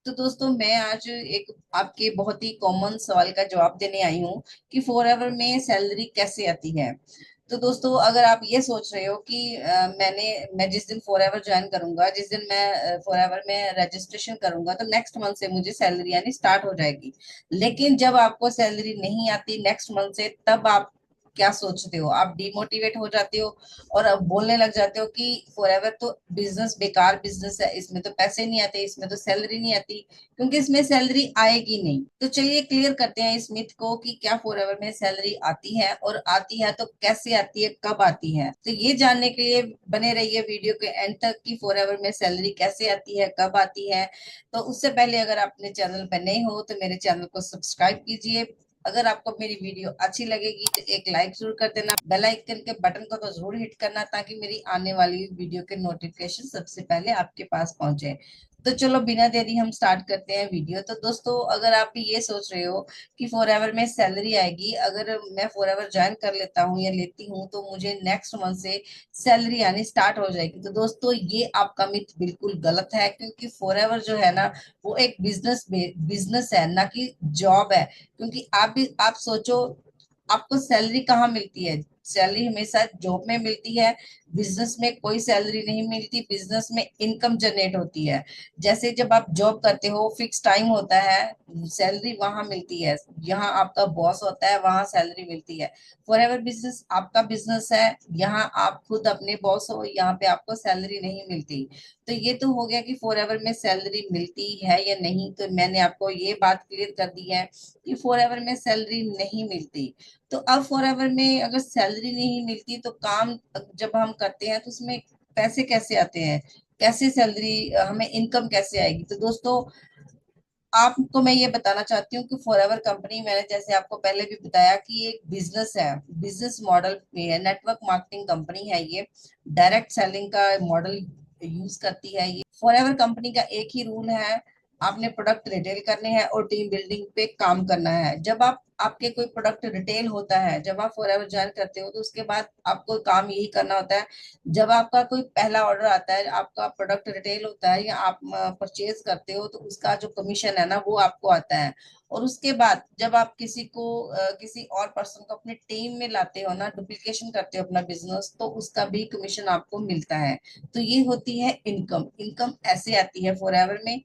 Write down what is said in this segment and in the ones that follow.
तो दोस्तों मैं आज एक आपके बहुत ही कॉमन सवाल का जवाब देने आई हूँ कि फॉरएवर में सैलरी कैसे आती है। तो दोस्तों अगर आप ये सोच रहे हो कि मैं जिस दिन फॉरएवर ज्वाइन करूंगा, जिस दिन मैं फॉरएवर में रजिस्ट्रेशन करूंगा तो नेक्स्ट मंथ से मुझे सैलरी आनी स्टार्ट हो जाएगी। लेकिन जब आपको सैलरी नहीं आती नेक्स्ट मंथ से, तब आप क्या सोचते हो? आप डिमोटिवेट हो जाते हो और अब बोलने लग जाते हो कि फॉरएवर तो बिजनेस बेकार बिजनेस है, इसमें तो पैसे नहीं आते, इसमें तो सैलरी नहीं आती, क्योंकि इसमें सैलरी आएगी नहीं। तो चलिए क्लियर करते हैं इस मिथ को कि क्या फॉरएवर में सैलरी आती है, और आती है तो कैसे आती है, कब आती है। तो ये जानने के लिए बने रहिए वीडियो के एंड तक कि फॉरएवर में सैलरी कैसे आती है, कब आती है। तो उससे पहले अगर आप अपने चैनल पर नए हो तो मेरे चैनल को सब्सक्राइब कीजिए। अगर आपको मेरी वीडियो अच्छी लगेगी तो एक लाइक जरूर कर देना, बेल आइकन के बटन को तो जरूर हिट करना ताकि मेरी आने वाली वीडियो के नोटिफिकेशन सबसे पहले आपके पास पहुंचे। तो चलो बिना देरी हम स्टार्ट करते हैं वीडियो। तो दोस्तों अगर आप भी ये सोच रहे हो कि फॉरएवर में सैलरी आएगी, अगर मैं फॉरएवर ज्वाइन कर लेता हूँ या लेती हूँ तो मुझे नेक्स्ट मंथ से सैलरी आनी स्टार्ट हो जाएगी, तो दोस्तों ये आपका मिथ बिल्कुल गलत है। क्योंकि फॉरएवर जो है ना, वो एक बिजनेस है, ना कि जॉब है। क्योंकि आप सोचो, आपको सैलरी कहाँ मिलती है? सैलरी हमेशा जॉब में मिलती है। बिजनेस में कोई सैलरी नहीं मिलती, बिजनेस में इनकम जनरेट होती है। जैसे जब आप जॉब करते हो फिक्स टाइम होता है, सैलरी वहां मिलती है। यहाँ आपका बॉस होता है, वहां सैलरी मिलती है। फॉरएवर बिजनेस आपका बिजनेस है, यहाँ आप खुद अपने बॉस हो, यहाँ पे आपको सैलरी नहीं मिलती। तो ये तो हो गया कि फॉरएवर में सैलरी मिलती है या नहीं। तो मैंने आपको ये बात क्लियर कर दी है कि फॉरएवर में सैलरी नहीं मिलती। तो अब फॉरएवर में अगर सैलरी नहीं मिलती तो काम जब हम करते हैं तो उसमें पैसे कैसे आते हैं, कैसे सैलरी, हमें इनकम कैसे आएगी? तो दोस्तों आपको मैं ये बताना चाहती हूँ कि फॉरएवर कंपनी, मैंने जैसे आपको पहले भी बताया कि ये एक बिजनेस है, बिजनेस मॉडल में है, नेटवर्क मार्केटिंग कंपनी है ये। डायरेक्ट सेलिंग का मॉडल यूज करती है ये। फॉरएवर कंपनी का एक ही रूल है, आपने प्रोडक्ट रिटेल करने हैं और टीम बिल्डिंग पे काम करना है। जब आप आपके कोई प्रोडक्ट रिटेल होता है, जब आप फॉरएवर ज्वाइन करते हो तो उसके बाद आपको काम यही करना होता है। जब आपका कोई पहला ऑर्डर आता है, आपका प्रोडक्ट रिटेल होता है या आप परचेज करते हो, तो उसका जो कमीशन है ना वो आपको आता है। और उसके बाद जब आप किसी को किसी और पर्सन को अपने टीम में लाते हो ना, डुप्लीकेशन करते हो अपना बिजनेस, तो उसका भी कमीशन आपको मिलता है। तो ये होती है इनकम। इनकम ऐसे आती है फॉरएवर में।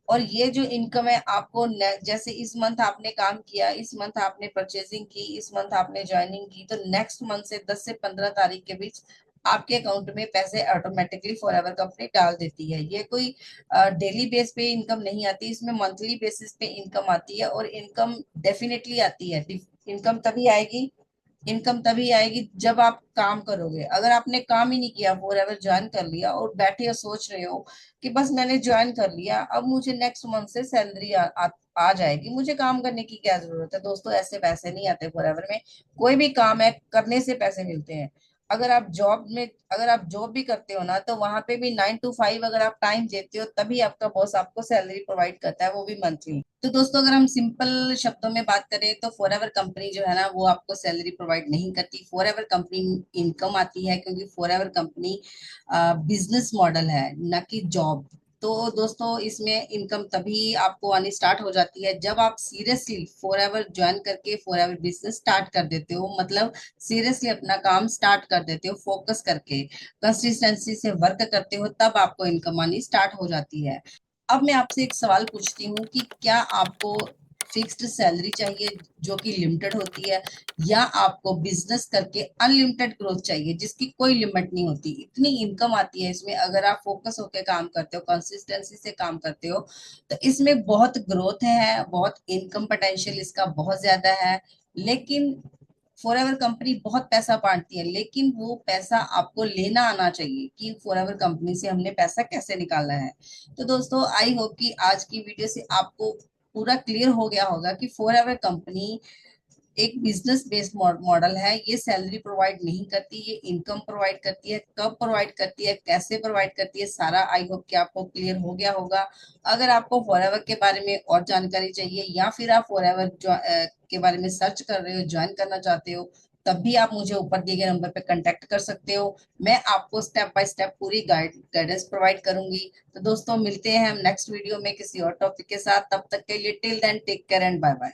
और ये जो इनकम है आपको जैसे इस मंथ आपने काम किया, इस मंथ आपने परचेजिंग की, इस मंथ आपने ज्वाइनिंग की, तो नेक्स्ट मंथ से 10 से 15 तारीख के बीच आपके अकाउंट में पैसे ऑटोमेटिकली फॉरएवर कंपनी डाल देती है। ये कोई डेली बेस पे इनकम नहीं आती, इसमें मंथली बेसिस पे इनकम आती है। और इनकम डेफिनेटली आती है। इनकम तभी आएगी, इनकम तभी आएगी जब आप काम करोगे। अगर आपने काम ही नहीं किया, फॉरएवर ज्वाइन कर लिया और बैठे और सोच रहे हो कि बस मैंने ज्वाइन कर लिया, अब मुझे नेक्स्ट मंथ से सैलरी आ जाएगी, मुझे काम करने की क्या जरूरत है? दोस्तों ऐसे पैसे नहीं आते फॉरएवर में। कोई भी काम है करने से पैसे मिलते हैं। अगर आप जॉब भी करते हो ना, तो वहां पे भी 9 to 5 अगर आप टाइम देते हो तभी आपका बॉस आपको सैलरी प्रोवाइड करता है, वो भी मंथली। तो दोस्तों अगर हम सिंपल शब्दों में बात करें तो फॉरएवर कंपनी जो है ना, वो आपको सैलरी प्रोवाइड नहीं करती। फॉरएवर कंपनी इनकम आती है, क्योंकि फॉरएवर कंपनी बिजनेस मॉडल है, न कि जॉब। तो दोस्तों इसमें इनकम तभी आपको आनी स्टार्ट हो जाती है जब आप सीरियसली फॉरएवर ज्वाइन करके फॉरएवर बिजनेस स्टार्ट कर देते हो। मतलब सीरियसली अपना काम स्टार्ट कर देते हो, फोकस करके कंसिस्टेंसी से वर्क करते हो, तब आपको इनकम आनी स्टार्ट हो जाती है। अब मैं आपसे एक सवाल पूछती हूँ कि क्या आपको फिक्स्ड सैलरी चाहिए जो कि लिमिटेड होती है, या आपको बिजनेस करके अनलिमिटेड ग्रोथ चाहिए जिसकी कोई लिमिट नहीं होती? इतनी इनकम आती है इसमें, अगर आप फोकस होकर काम करते हो, कंसिस्टेंसी से काम करते हो, तो इसमें बहुत ग्रोथ है, बहुत इनकम पोटेंशियल इसका बहुत ज्यादा है। लेकिन फॉरएवर कंपनी बहुत पैसा बांटती है, लेकिन वो पैसा आपको लेना आना चाहिए कि फॉरएवर कंपनी से हमने पैसा कैसे निकालना है। तो दोस्तों आई होप कि आज की वीडियो से आपको पूरा क्लियर हो गया होगा कि फॉरएवर कंपनी एक बिजनेस बेस्ड मॉडल है। ये सैलरी प्रोवाइड नहीं करती, ये इनकम प्रोवाइड करती है। कब प्रोवाइड करती है, कैसे प्रोवाइड करती है, सारा आई होप कि आपको क्लियर हो गया होगा। अगर आपको फॉरएवर के बारे में और जानकारी चाहिए, या फिर आप फॉरएवर के बारे में सर्च कर रहे हो, ज्वाइन करना चाहते हो, तब भी आप मुझे ऊपर दिए गए नंबर पे कांटेक्ट कर सकते हो। मैं आपको स्टेप बाय स्टेप पूरी गाइडेंस प्रोवाइड करूंगी। तो दोस्तों मिलते हैं हम नेक्स्ट वीडियो में किसी और टॉपिक के साथ। तब तक के लिए till then take care and bye bye.